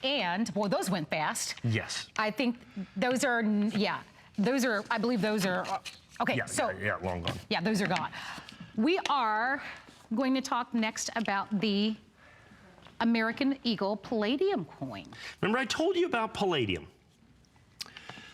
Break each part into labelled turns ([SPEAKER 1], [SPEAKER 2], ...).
[SPEAKER 1] And, well, those went fast.
[SPEAKER 2] Yes.
[SPEAKER 1] I think those are, yeah, those are, I believe those are, okay,
[SPEAKER 2] Yeah,
[SPEAKER 1] so.
[SPEAKER 2] yeah, long gone.
[SPEAKER 1] Yeah, those are gone. We are going to talk next about the American Eagle Palladium coin.
[SPEAKER 2] Remember I told you about Palladium.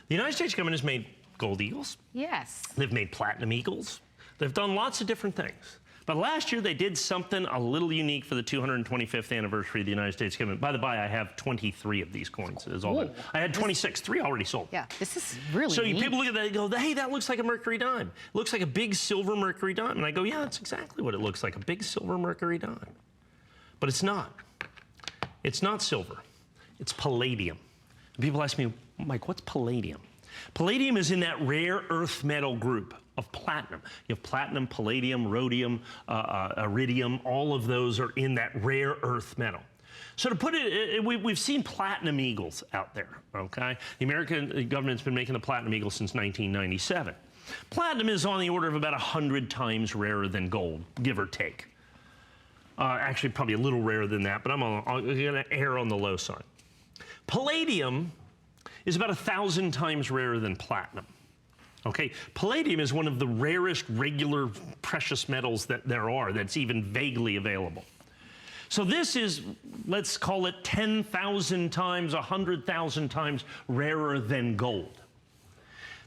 [SPEAKER 2] The United States government has made gold eagles.
[SPEAKER 1] Yes.
[SPEAKER 2] They've made platinum eagles. They've done lots of different things. But last year they did something a little unique for the 225th anniversary of the United States government. By the by, I have 23 of these coins. I had 26, 3 already sold.
[SPEAKER 1] Yeah, this is really
[SPEAKER 2] So
[SPEAKER 1] neat.
[SPEAKER 2] people look at that and go, hey, that looks like a mercury dime. It looks like a big silver mercury dime. And I go, yeah, that's exactly what it looks like, a big silver mercury dime. But it's not. It's not silver. It's palladium. And people ask me, Mike, what's palladium? Palladium is in that rare earth metal group of platinum. You have platinum, palladium, rhodium, iridium, all of those are in that rare earth metal. So to put it, we've seen platinum eagles out there, okay? The American government's been making the platinum eagle since 1997. Platinum is on the order of about 100 times rarer than gold, give or take. Actually, probably a little rarer than that, but I'm gonna err on the low side. Palladium is about 1,000 times rarer than platinum. Okay, palladium is one of the rarest regular precious metals that there are that's even vaguely available. So this is, let's call it 10,000 times, 100,000 times rarer than gold.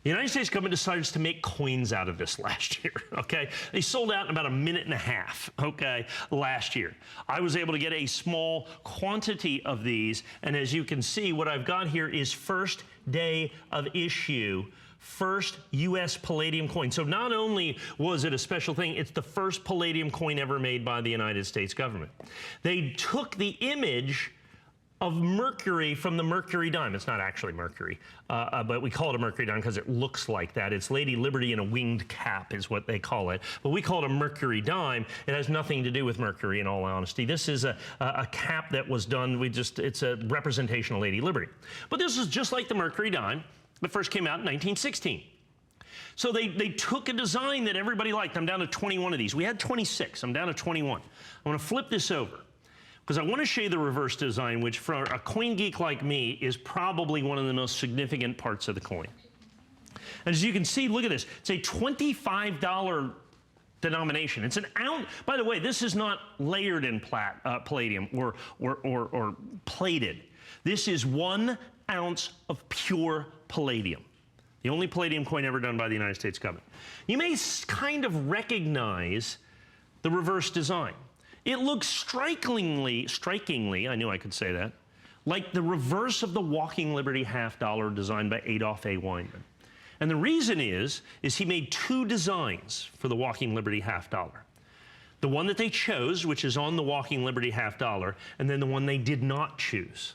[SPEAKER 2] The United States government decided to make coins out of this last year, okay? They sold out in about 1.5 minutes, okay, last year. I was able to get a small quantity of these, and as you can see, what I've got here is first day of issue, first U.S. palladium coin. So not only was it a special thing, it's the first palladium coin ever made by the United States government. They took the image of mercury from the mercury dime. It's not actually mercury, but we call it a mercury dime because it looks like that. It's Lady Liberty in a winged cap is what they call it. But we call it a mercury dime. It has nothing to do with mercury, in all honesty. This is a cap that was done, it's a representation of Lady Liberty. But this is just like the mercury dime that first came out in 1916. So they took a design that everybody liked. I'm down to 21 of these. We had 26. I'm down to 21. I'm going to flip this over, because I want to show you the reverse design, which for a coin geek like me is probably one of the most significant parts of the coin. And as you can see, look at this. It's a $25 denomination. It's an ounce. By the way, this is not layered in palladium or plated. This is 1 ounce of pure palladium. The only palladium coin ever done by the United States government. You may kind of recognize the reverse design. It looks strikingly, I knew I could say that, like the reverse of the Walking Liberty $half designed by Adolph A. Weinman. And the reason is he made 2 designs for the Walking Liberty $half. The one that they chose, which is on the Walking Liberty $half, and then the one they did not choose.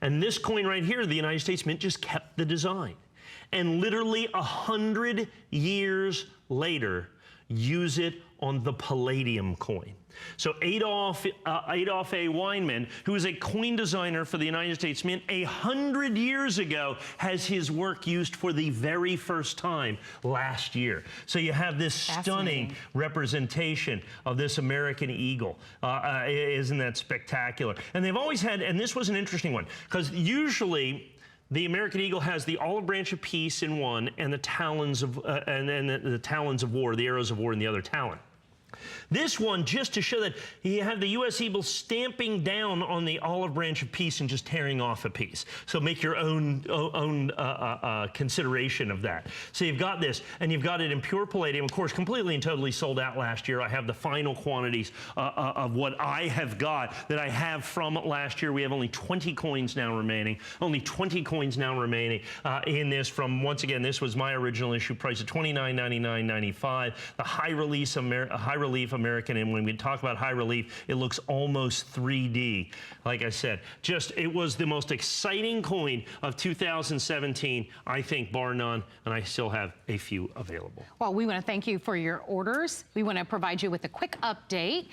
[SPEAKER 2] And this coin right here, the United States Mint just kept the design. And literally 100 years later, use it on the palladium coin. So Adolph A. Weinman, who is a coin designer for the United States Mint, 100 years ago, has his work used for the very first time last year. So you have this stunning representation of this American eagle. Isn't that spectacular? And they've always had, and this was an interesting one, because usually the American eagle has the olive branch of peace in one, and the talons of the talons of war, the arrows of war in the other talon. This one, just to show that you have the U.S. eagle stamping down on the olive branch of peace and just tearing off a piece. So make your own consideration of that. So you've got this, and you've got it in pure palladium. Of course, completely and totally sold out last year. I have the final quantities of what I have got that I have from last year. We have only 20 coins now remaining. Only 20 coins now remaining in this from, once again, this was my original issue price of $29.99.95. The HighRelief American, and when we talk about HighRelief, it looks almost 3D. Like I said, it was the most exciting coin of 2017, I think, bar none, and I still have a few available.
[SPEAKER 1] Well, we want to thank you for your orders. We want to provide you with a quick update.